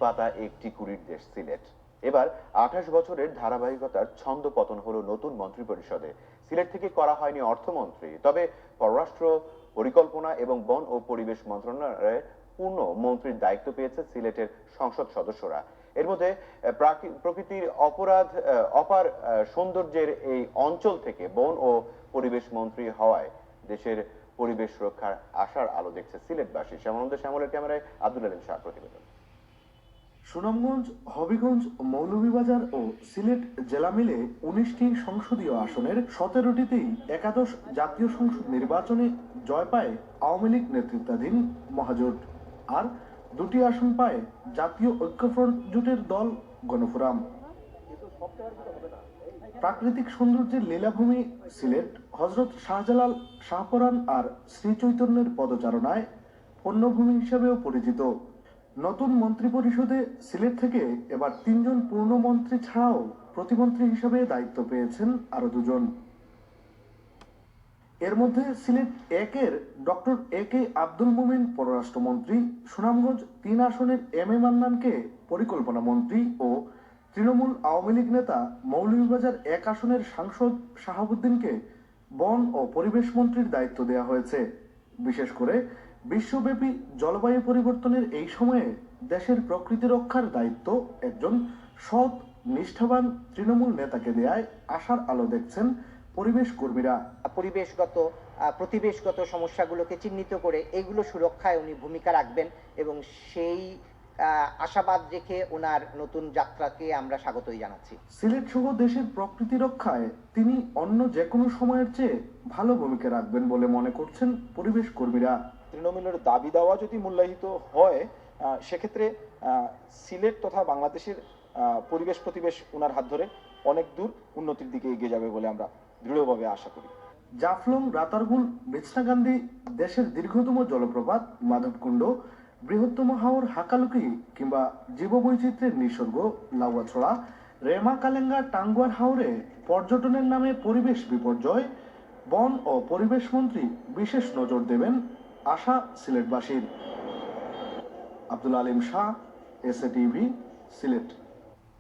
পাতা একটি কুড়ির দেশ সিলেট। এবার 28 বছরের ধারাবাহিকতার ছন্দ পতন হলো নতুন মন্ত্রিপরিষদে। সিলেট থেকে করা হয়নি অর্থমন্ত্রী, তবে পররাষ্ট্র, পরিকল্পনা এবং বন ও পরিবেশ মন্ত্রণালয়ের পূর্ণ মন্ত্রীর দায়িত্ব পেয়েছে সিলেটের সংসদ সদস্যরা। এর মধ্যে প্রকৃতির অপার সৌন্দর্যের এই অঞ্চল থেকে বন ও পরিবেশ মন্ত্রী হওয়ায় দেশের পরিবেশ রক্ষার আশার আলো দেখছে সিলেটবাসী। শ্যামলের ক্যামেরায় আব্দুল আলিম শাহ প্রতিবেদন। সুনামগঞ্জ, হবিগঞ্জ, মৌলভীবাজার ও সিলেট জেলা মিলে 19টি সংসদীয় আসনের 17টিতেই একাদশ জাতীয় সংসদ নির্বাচনে জয় পায় আওয়ামী লীগ নেতৃত্বাধীন মহাজোট, আর 2টি আসন পায় জাতীয় ঐক্যফ্রন্ট জোটের দল গণফোরাম। প্রাকৃতিক সৌন্দর্যের লীলাভূমি সিলেট হযরত শাহজালাল, শাহপরান আর শ্রীচৈতন্যের পদচারণায় পণ্যভূমি হিসেবেও পরিচিত। নতুন মন্ত্রিপরিষদে সিলেট থেকে এবার 3 জন পূর্ণমন্ত্রী ছাড়াও প্রতিমন্ত্রী হিসেবে দায়িত্ব পেয়েছেন আরো 2 জন। এর মধ্যে সিলেট 1-এর ডক্টর A.K. আব্দুল মোমেন পররাষ্ট্রমন্ত্রী, সুনামগঞ্জ 3 আসনের M.A. মান্নানকে পরিকল্পনা মন্ত্রী ও তৃণমূল আওয়ামী লীগ নেতা মৌলভীবাজার 1 আসনের সাংসদ শাহাবুদ্দিনকে বন ও পরিবেশ মন্ত্রীর দায়িত্ব দেওয়া হয়েছে। বিশেষ করে বিশ্বব্যাপী জলবায়ু পরিবর্তনের এই সময়ে দেশের প্রকৃতি রক্ষার দায়িত্ব একজন সৎ, নিষ্ঠাবান তৃণমূল নেতাকে দেয়ায় আশার আলো দেখছেন পরিবেশ কর্মীরা। প্রতিবেশগত সমস্যাগুলোকে চিহ্নিত করে এগুলো সুরক্ষায় উনি ভূমিকা রাখবেন এবং সেই আশাবাদ রেখে ওনার নতুন যাত্রাকে আমরা স্বাগতই জানাচ্ছি। সিলেট সহ দেশের প্রকৃতি রক্ষায় তিনি অন্য যে কোনো সময়ের চেয়ে ভালো ভূমিকা রাখবেন বলে মনে করছেন পরিবেশ কর্মীরা। তৃণমূলের দাবি দেওয়া যদি মূল্যায়িত হয়, সেক্ষেত্রে সিলেট তথা বাংলাদেশের পরিবেশ প্রতিবেশ ওনার হাত ধরে অনেক দূর উন্নতির দিকে এগিয়ে যাবে বলে আমরা দৃঢ়ভাবে আশা করি। জাফলং, রাতারগুল, বেচনাকান্দি, দেশের দীর্ঘতম জলপ্রপাত মাধবকুণ্ড, বৃহত্তম হাওর হাকালুকি কিংবা জীববৈচিত্র্যের নিসর্গ লাউয়াছড়া, রেমা, কালেঙ্গা, টাঙ্গুয়ার হাওরে পর্যটনের নামে পরিবেশ বিপর্যয়, বন ও পরিবেশ মন্ত্রী বিশেষ নজর দেবেন আশা সিলেটবাসীর। Abdul Alim Shah, SA TV, Sylhet.